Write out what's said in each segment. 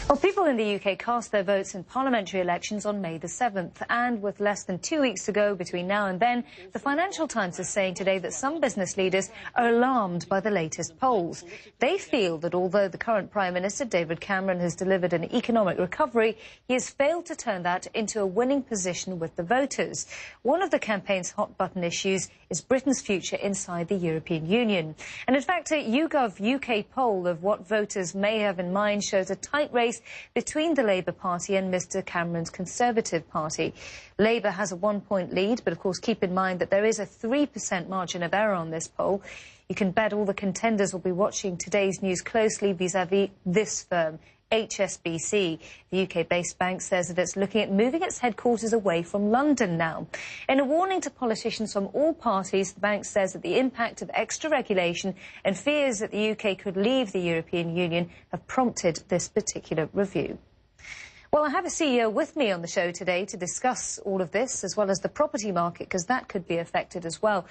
Well, people in the UK cast their votes in parliamentary elections on May the 7th, and with less than 2 weeks to go between now and then, the Financial Times is saying today that some business leaders are alarmed by the latest polls. They feel that although the current Prime Minister, David Cameron, has delivered an economic recovery, he has failed to turn that into a winning position with the voters. One of the campaign's hot-button issues is Britain's future inside the European Union. And in fact, a YouGov UK poll of what voters may have in mind shows a tight race between the Labour Party and Mr Cameron's Conservative Party. Labour has a 1-point lead, but of course keep in mind that there is a 3% margin of error on this poll. You can bet all the contenders will be watching today's news closely vis-à-vis this firm, HSBC. The UK-based bank says that it's looking at moving its headquarters away from London now. In a warning to politicians from all parties, the bank says that the impact of extra regulation and fears that the UK could leave the European Union have prompted this particular review. Well, I have a CEO with me on the show today to discuss all of this, as well as the property market, because that could be affected as well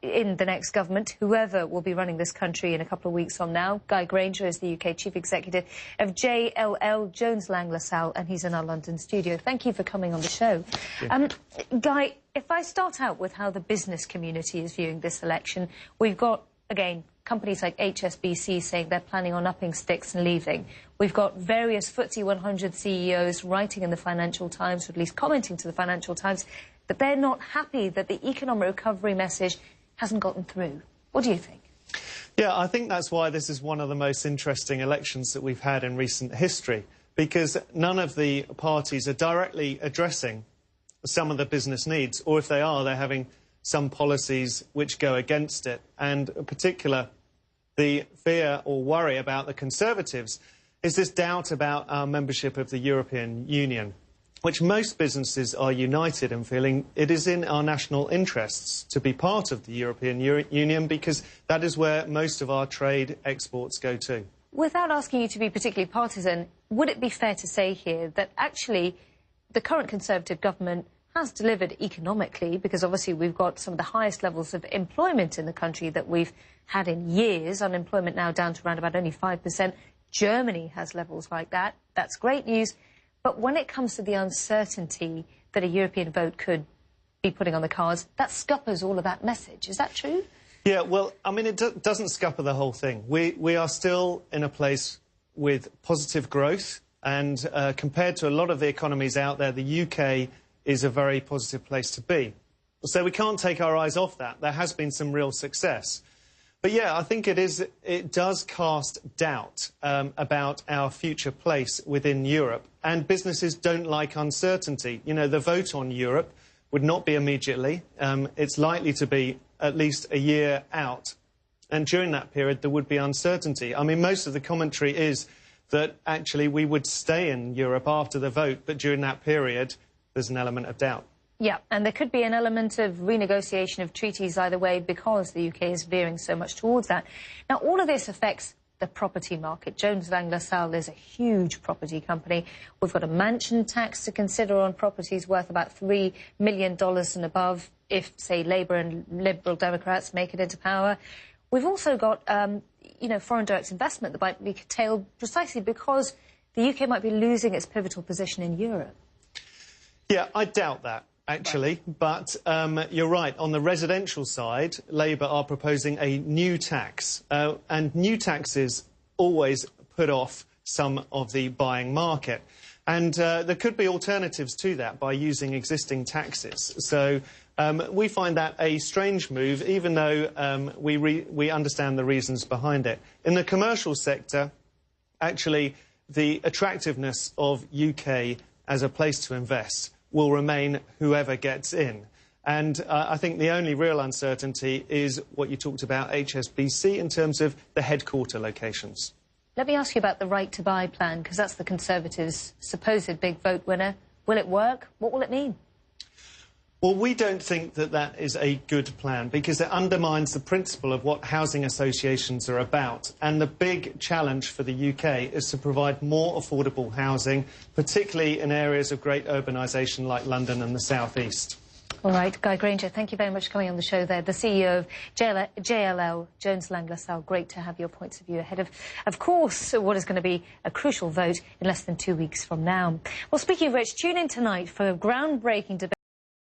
in the next government, whoever will be running this country in a couple of weeks from now. Guy Grainger is the UK Chief Executive of JLL, Jones Lang LaSalle, and he's in our London studio. Thank you for coming on the show. Guy, if I start out with how the business community is viewing this election, we've got, again, companies like HSBC saying they're planning on upping sticks and leaving. We've got various FTSE 100 CEOs writing in the Financial Times, or at least commenting to the Financial Times, that they're not happy that the economic recovery message hasn't gotten through. What do you think? Yeah, I think that's why this is one of the most interesting elections that we've had in recent history, because none of the parties are directly addressing some of the business needs, or if they are, they're having some policies which go against it. And in particular, the fear or worry about the Conservatives is this doubt about our membership of the European Union, which most businesses are united in feeling it is in our national interests to be part of the European Union, because that is where most of our trade exports go to. Without asking you to be particularly partisan, would it be fair to say here that actually the current Conservative government has delivered economically, because obviously we've got some of the highest levels of employment in the country that we've had in years, unemployment now down to around about only 5%. Germany has levels like that. That's great news. But when it comes to the uncertainty that a European vote could be putting on the cards, that scuppers all of that message. Is that true? Yeah, well, I mean, it doesn't scupper the whole thing. We are still in a place with positive growth, and compared to a lot of the economies out there, the UK is a very positive place to be. So we can't take our eyes off that. There has been some real success. But yeah, I think it does cast doubt about our future place within Europe. And businesses don't like uncertainty. You know, the vote on Europe would not be immediately. It's likely to be at least a year out. And during that period, there would be uncertainty. I mean, most of the commentary is that actually we would stay in Europe after the vote, but during that period, there's an element of doubt. Yeah, and there could be an element of renegotiation of treaties either way, because the UK is veering so much towards that. Now, all of this affects the property market. Jones Lang LaSalle is a huge property company. We've got a mansion tax to consider on properties worth about $3 million and above if, say, Labour and Liberal Democrats make it into power. We've also got, you know, foreign direct investment that might be curtailed precisely because the UK might be losing its pivotal position in Europe. Yeah, I doubt that, actually. Right. But you're right. On the residential side, Labour are proposing a new tax. And new taxes always put off some of the buying market. And there could be alternatives to that by using existing taxes. So we find that a strange move, even though we understand the reasons behind it. In the commercial sector, actually, the attractiveness of UK as a place to invest will remain whoever gets in. And I think the only real uncertainty is what you talked about, HSBC, in terms of the headquarter locations. Let me ask you about the right to buy plan, because that's the Conservatives' supposed big vote winner. Will it work? What will it mean? Well, we don't think that that is a good plan, because it undermines the principle of what housing associations are about. And the big challenge for the UK is to provide more affordable housing, particularly in areas of great urbanisation like London and the South East. All right, Guy Grainger, thank you very much for coming on the show there. The CEO of JLL, Jones Lang LaSalle. Great to have your points of view ahead of course, what is going to be a crucial vote in less than 2 weeks from now. Well, speaking of which, tune in tonight for a groundbreaking debate.